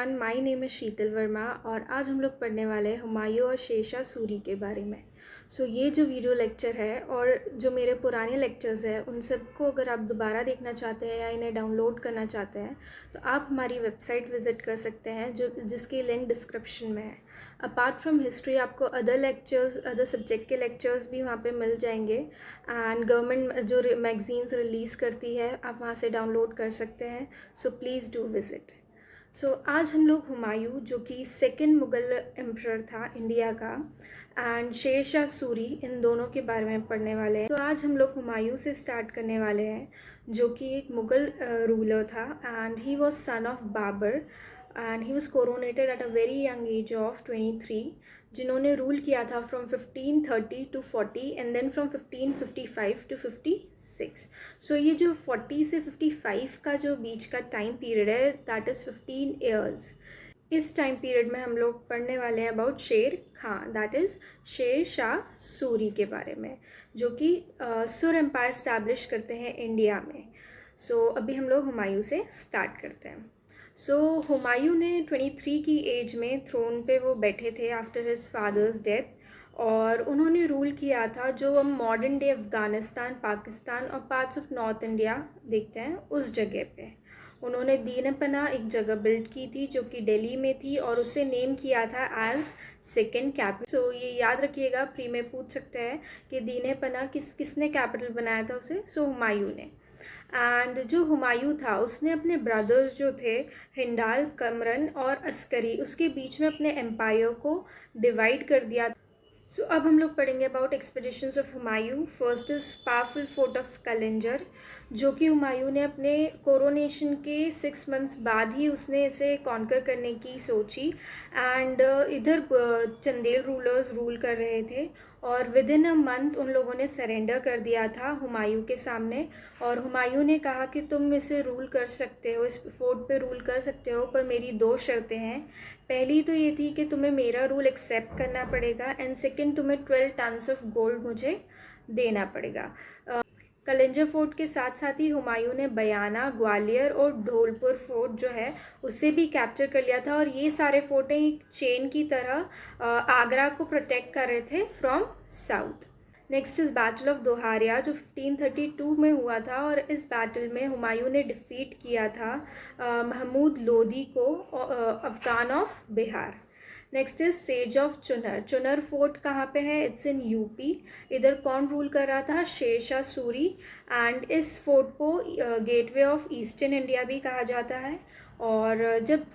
Everyone, my name is शीतल वर्मा और आज हम लोग पढ़ने वाले हैं हुमायूं और शेरशाह सूरी के बारे में। ये जो वीडियो लेक्चर है और जो मेरे पुराने लेक्चर्स हैं उन सबको अगर आप दोबारा देखना चाहते हैं या इन्हें डाउनलोड करना चाहते हैं तो आप हमारी वेबसाइट विज़िट कर सकते हैं जिसकी लिंक डिस्क्रिप्शन में है। अपार्ट फ्रॉम हिस्ट्री आपको अदर लेक्चर्स, अदर सब्जेक्ट के लेक्चर्स भी वहाँ पे मिल जाएंगे एंड गवर्नमेंट जो मैगजीन्स रिलीज़ करती है आप वहाँ से डाउनलोड कर सकते हैं। So please do visit. आज हम लोग हुमायूं जो कि सेकंड मुग़ल एम्परर था इंडिया का एंड शेरशाह सूरी, इन दोनों के बारे में पढ़ने वाले हैं। आज हम लोग हुमायूं से स्टार्ट करने वाले हैं जो कि एक मुग़ल रूलर था and he was son of Babur and he was coronated at a very young age of 23, जिन्होंने रूल किया था from 1530 to 40 and then from 1555 to 56। ये जो 40 से 55 का जो बीच का टाइम पीरियड है दैट इज़ 15 ईयर्स। इस टाइम पीरियड में हम लोग पढ़ने वाले हैं अबाउट शेर खां, दैट इज़ शेर शाह सूरी के बारे में, जो कि सुर एम्पायर इस्टेब्लिश करते हैं इंडिया में। अभी हम लोग हुमायूं से स्टार्ट करते हैं। हुमायूं ने 23 की एज में थ्रोन पे वो बैठे थे आफ्टर हिज फादर्स डेथ और उन्होंने रूल किया था जो हम मॉडर्न डे अफ़गानिस्तान, पाकिस्तान और पार्ट्स ऑफ नॉर्थ इंडिया देखते हैं उस जगह पे। उन्होंने दीन-ए-पनाह एक जगह बिल्ड की थी जो कि दिल्ली में थी और उसे नेम किया था एज सेकेंड कैपिटल। ये याद रखिएगा, प्री में पूछ सकते हैं कि दीन-ए-पनाह किसने कैपिटल बनाया था उसे। हुमायूं ने। एंड जो हुमायूं था उसने अपने ब्रदर्स जो थे हिंडाल, कमरन और अस्करी, उसके बीच में अपने एम्पायर को डिवाइड कर दिया। अब हम लोग पढ़ेंगे about expeditions of Humayun. First is powerful fort of Kalinjar, जो कि हुमायूं ने अपने कोरोनेशन के 6 मंथ्स बाद ही उसने इसे कॉन्कर करने की सोची एंड इधर चंदेल रूलर्स रूल कर रहे थे और विद इन अ मंथ उन लोगों ने सरेंडर कर दिया था हुमायूं के सामने। और हुमायूं ने कहा कि तुम इसे रूल कर सकते हो, इस फोर्ट पे रूल कर सकते हो, पर मेरी 2 शर्तें हैं। पहली तो ये थी कि तुम्हें मेरा रूल एक्सेप्ट करना पड़ेगा एंड सेकंड तुम्हें 12 टन्स ऑफ गोल्ड मुझे देना पड़ेगा। कलिंजर फोर्ट के साथ साथ ही हुमायूं ने बयाना, ग्वालियर और धौलपुर फोर्ट जो है उसे भी कैप्चर कर लिया था और ये सारे फोर्टें एक चेन की तरह आगरा को प्रोटेक्ट कर रहे थे from south. Next is battle of Dohariya जो 1532 में हुआ था और इस बैटल में हुमायूं ने डिफीट किया था महमूद लोधी को, Afghan of Bihar. Next is sage of चुनर। चुनर फोर्ट कहाँ पे है? It's in UP. इधर कौन रूल कर रहा था? शेरशाह सूरी। एंड इस फोर्ट को गेटवे ऑफ ईस्टर्न इंडिया भी कहा जाता है। और जब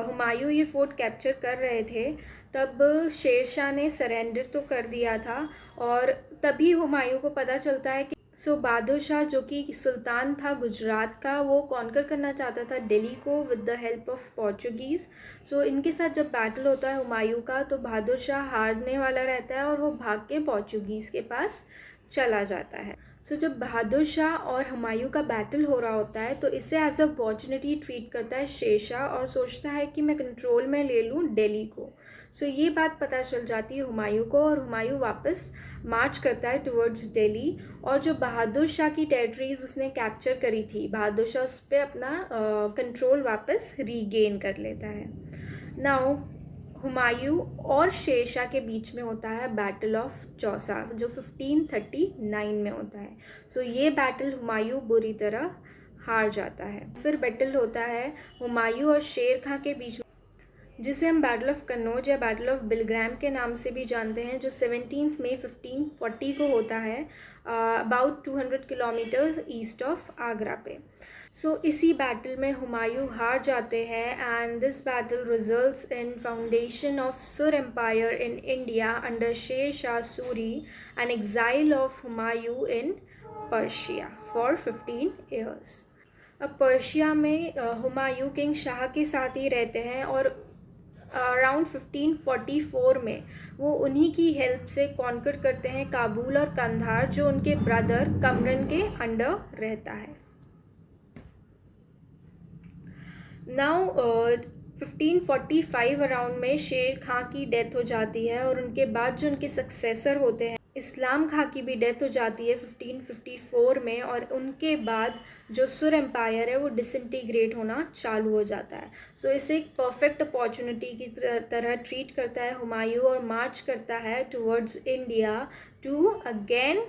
हुमायूं ये फोर्ट कैप्चर कर रहे थे तब शेरशाह ने सरेंडर तो कर दिया था और तभी हुमायूं को पता चलता है कि बहादुर शाह जो कि सुल्तान था गुजरात का, वो कॉन्कर करना चाहता था दिल्ली को with the help of Portuguese. इनके साथ जब बैटल होता है हुमायूं का तो बहादुर शाह हारने वाला रहता है और वो भाग के पोर्चुगीज़ के पास चला जाता है। जब बहादुर शाह और हुमायूं का बैटल हो रहा होता है तो इसे एज अ अपॉर्चुनिटी ट्रीट करता है शेरशाह और सोचता है कि मैं कंट्रोल में ले लूँ दिल्ली को। ये बात पता चल जाती है हुमायूं को और हुमायूं वापस मार्च करता है टुवर्ड्स दिल्ली और जो बहादुर शाह की टेरिटरीज उसने कैप्चर करी थी, बहादुर शाह उस पर अपना कंट्रोल वापस रीगेन कर लेता है। नाउ हुमायूं और शेरशाह के बीच में होता है बैटल ऑफ चौसा जो 1539 में होता है। ये बैटल हुमायूं बुरी तरह हार जाता है। फिर बैटल होता है हुमायूं और शेर खां के बीच में, जिसे हम बैटल ऑफ कन्नौज या बैटल ऑफ बिलग्राम के नाम से भी जानते हैं, जो 17 मई 1540 को होता है about 200 kilometre east of Agra पे। इसी बैटल में हुमायूं हार जाते हैं and this battle results in foundation of सुर एम्पायर इन इंडिया अंडर शेर Shah Suri and exile of Humayun in Persia for 15 years. अब पर्शिया में हुमायूं किंग शाह के साथ ही रहते हैं और अराउंड 1544 में वो उन्हीं की हेल्प से कॉन्कर करते हैं काबुल और कंधार, जो उनके ब्रदर कमरन के अंडर रहता है। नाउ 1545 अराउंड में शेर खां की डेथ हो जाती है और उनके बाद जो उनके सक्सेसर होते हैं इस्लाम खां की भी डेथ हो जाती है 1554 में, और उनके बाद जो सुर एम्पायर है वो डिसइंटीग्रेट होना चालू हो जाता है। सो इसे एक परफेक्ट अपॉर्चुनिटी की तरह ट्रीट करता है हुमायूं और मार्च करता है towards India to again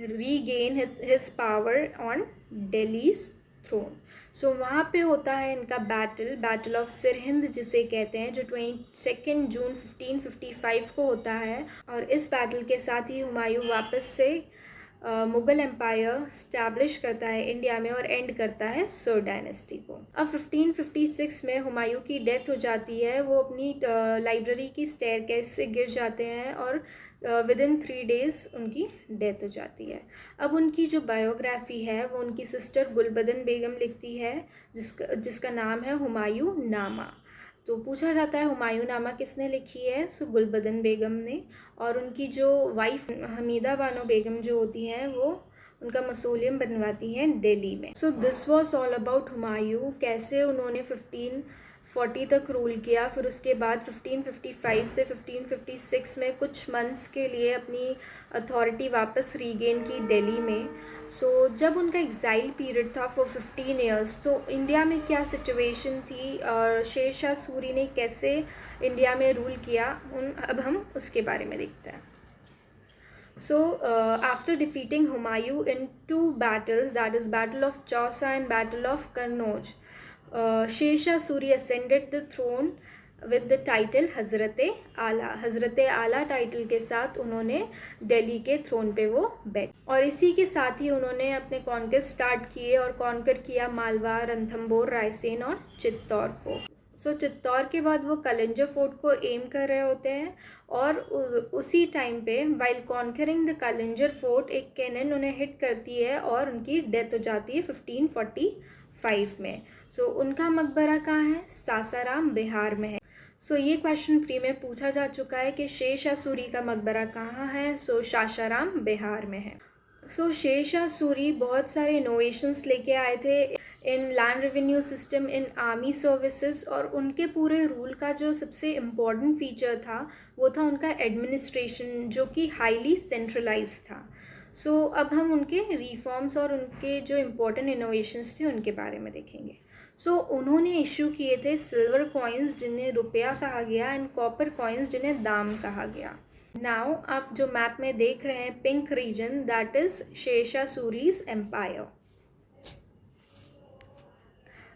regain his power on Delhi's throne. So वहाँ पे होता है इनका बैटल ऑफ सिरहिंद जिसे कहते हैं, जो 22 जून 1555 को होता है। और इस बैटल के साथ ही हुमायूं वापस से मुग़ल एम्पायर स्टैब्लिश करता है इंडिया में और एंड करता है सुर डायनेस्टी को। अब 1556 में हुमायूं की डेथ हो जाती है। वो अपनी लाइब्रेरी की स्टेयरकेस से गिर जाते हैं और विदिन 3 डेज़ उनकी डेथ हो जाती है। अब उनकी जो बायोग्राफी है वो उनकी सिस्टर गुलबदन बेगम लिखती है, जिसका नाम है हुमायूं नामा। तो पूछा जाता है हुमायूं नामा किसने लिखी है? सो गुलबदन बेगम ने। और उनकी जो वाइफ हमीदा बानो बेगम जो होती हैं वो उनका मसोलियम बनवाती हैं दिल्ली में। So this was all about Humayun, कैसे उन्होंने 1540 तक रूल किया। फिर उसके बाद 1555 से 1556 में कुछ मंथ्स के लिए अपनी अथॉरिटी वापस रीगेन की दिल्ली में। सो जब उनका एग्जाइल पीरियड था फॉर 15 ईयर्स, तो इंडिया में क्या सिचुएशन थी और शेर शाह सूरी ने कैसे इंडिया में रूल किया, अब हम उसके बारे में देखते हैं। So after defeating Humayun in 2 battles, that is Battle of Chausa and Battle of Kannauj, Sher Shah Suri ascended the throne with the title हज़रत आला। हज़रत आला टाइटल के साथ उन्होंने दिल्ली के थ्रोन पे वो बैठ, और इसी के साथ ही उन्होंने अपने कॉन्क्वेस्ट स्टार्ट किए और कॉन्कर किया मालवा, रणथंभौर, रायसेन और चित्तौड़ को। सो चित्तौड़ के बाद वो कलिंजर फोर्ट को एम कर रहे होते हैं, और उसी टाइम पे while conquering the Kalinjar fort एक कैनन उन्हें हिट करती है और उनकी डेथ हो जाती है 1545 में। सो उनका मकबरा कहाँ है? सासाराम बिहार में है। सो ये क्वेश्चन प्री में पूछा जा चुका है कि शेर शाह सूरी का मकबरा कहाँ है? सो सासाराम बिहार में है। सो शेर शाह सूरी बहुत सारे इनोवेशंस लेके आए थे इन लैंड रेवेन्यू सिस्टम, इन आर्मी सर्विसेज, और उनके पूरे रूल का जो सबसे इम्पॉर्टेंट फीचर था वो था उनका एडमिनिस्ट्रेशन, जो कि हाईली सेंट्रलाइज था। सो अब हम उनके रिफॉर्म्स और उनके जो इम्पोर्टेंट इनोवेशंस थे उनके बारे में देखेंगे। सो उन्होंने इशू किए थे सिल्वर कॉइन्स जिन्हें रुपया कहा गया, एंड कॉपर कॉइन्स जिन्हें दाम कहा गया। नाउ आप जो मैप में देख रहे हैं pink reason, that is Sher Shah Suri's empire.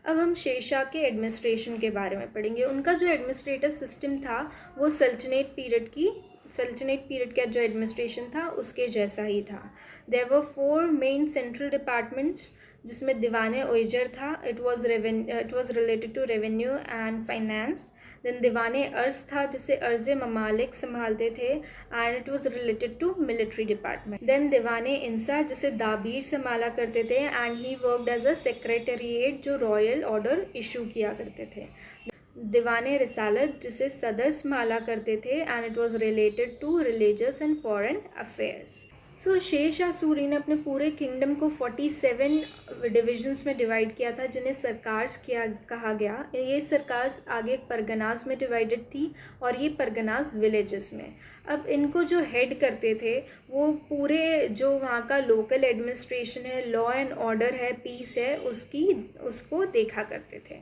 अब हम शेर शाह के एडमिनिस्ट्रेशन के बारे में पढ़ेंगे। उनका जो एडमिनिस्ट्रेटिव सिस्टम था वो सल्तनत पीरियड का जो एडमिनिस्ट्रेशन था उसके जैसा ही था। There were 4 main central departments, जिसमें दीवाने ओइजर था, it was related to revenue and finance. Then दीवाने अर्ज था जिसे अर्ज ममालिक संभालते थे, and it was related to military department. Then दीवाने इंसा जिसे दाबीर संभाला करते थे, and he worked as a secretariat जो रॉयल ऑर्डर इशू किया करते थे। दीवाने रिसालत जिसे सदर संभाला करते थे, and it was related to religious and foreign affairs. So Sher Shah Suri ने अपने पूरे किंगडम को 47 डिविजन्स में डिवाइड किया था, जिन्हें सरकार्स कहा गया। ये सरकार्स आगे परगनास में डिवाइडेड थी और ये परगनास विलेजेस में। अब इनको जो हेड करते थे वो पूरे जो वहाँ का लोकल एडमिनिस्ट्रेशन है, लॉ एंड ऑर्डर है, पीस है, उसको देखा करते थे।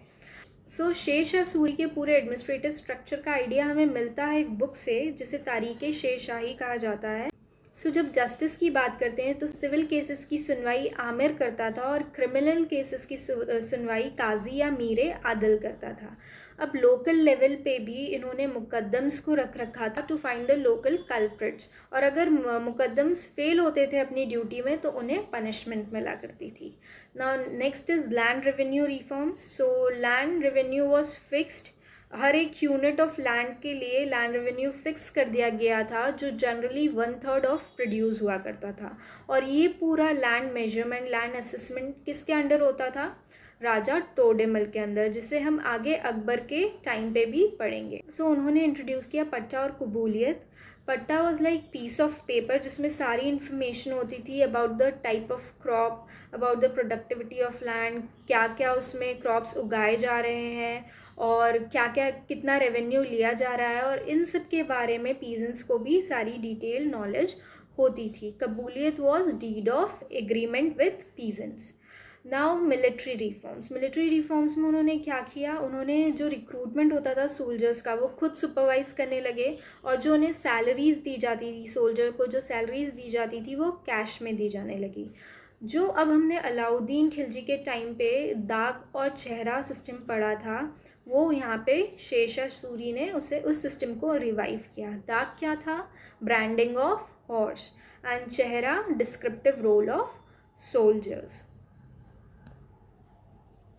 सो शेर शाह सूरी के पूरे एडमिनिस्ट्रेटिव स्ट्रक्चर का आइडिया हमें मिलता है एक बुक से जिसे तारीख़ शेर शाही कहा जाता है। सो जब जस्टिस की बात करते हैं तो सिविल केसेस की सुनवाई आमिर करता था और क्रिमिनल केसेस की सुनवाई काजी या मीरे आदल करता था। अब लोकल लेवल पे भी इन्होंने मुकद्दम्स को रख रखा था to find the local culprits, और अगर मुकद्दम्स फेल होते थे अपनी ड्यूटी में तो उन्हें पनिशमेंट मिला करती थी। Now next is land revenue reforms. So land revenue was fixed, हर एक यूनिट ऑफ लैंड के लिए लैंड रेवेन्यू फिक्स कर दिया गया था, जो जनरली 1/3 ऑफ प्रोड्यूस हुआ करता था। और ये पूरा लैंड मेजरमेंट, लैंड असेसमेंट किसके अंडर होता था? राजा टोडेमल के अंदर, जिसे हम आगे अकबर के टाइम पे भी पढ़ेंगे। सो उन्होंने इंट्रोड्यूस किया पट्टा और kabuliyat. Patta was like piece of paper जिसमें सारी इन्फॉर्मेशन होती थी about the type of crop, about the productivity of land, क्या क्या उसमें क्रॉप्स उगाए जा रहे हैं और क्या क्या कितना रेवेन्यू लिया जा रहा है, और इन सब के बारे में पीजेंट्स को भी सारी डिटेल नॉलेज होती थी। कबूलियत was deed of agreement with peasants. Now military reforms में उन्होंने क्या किया, उन्होंने जो रिक्रूटमेंट होता था सोल्जर्स का वो खुद सुपरवाइज करने लगे, और जो उन्हें सैलरीज दी जाती थी, सोल्जर को जो सैलरीज दी जाती थी वो कैश में दी जाने लगी। जो अब हमने अलाउद्दीन खिलजी के टाइम पे दाग और चेहरा सिस्टम पढ़ा था, वो यहाँ पे शेरशाह सूरी ने उस सिस्टम को रिवाइव किया। दाग क्या था? ब्रांडिंग ऑफ हॉर्स, एंड चेहरा descriptive role of soldiers.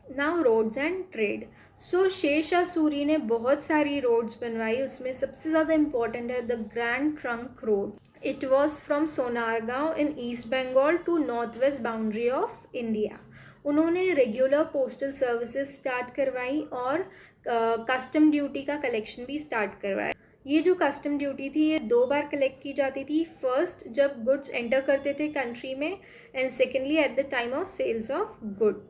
Now roads and trade. So Sher Shah Suri ने बहुत सारी रोड्स बनवाई, उसमें सबसे ज़्यादा इम्पॉर्टेंट है the grand trunk road. It was from Sonargaon in east Bengal to north west boundary of India. उन्होंने रेगुलर पोस्टल सर्विसेज स्टार्ट करवाई और कस्टम ड्यूटी का कलेक्शन भी स्टार्ट करवाया। ये जो कस्टम ड्यूटी थी ये 2 बार कलेक्ट की जाती थी, फर्स्ट जब गुड्स एंटर करते थे कंट्री में, and secondly at the time of sales of good.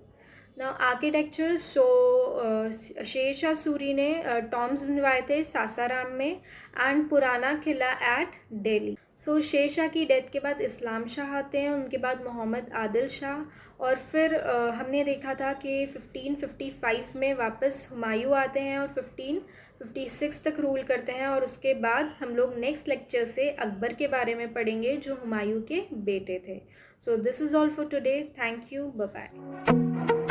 Now architecture, so Sher Shah Suri ने टॉम्ब्स बनवाए थे सासाराम में and Purana Qila at Delhi. So Sher Shah की डेथ के बाद इस्लाम शाह आते हैं, उनके बाद मोहम्मद आदिल शाह, और फिर हमने देखा था कि 1555 में वापस हुमायूं आते हैं और 1556 तक रूल करते हैं, और उसके बाद हम लोग नेक्स्ट लेक्चर से अकबर के बारे में पढ़ेंगे जो हुमायूं के बेटे थे। So this is all for today, thank you, bye bye.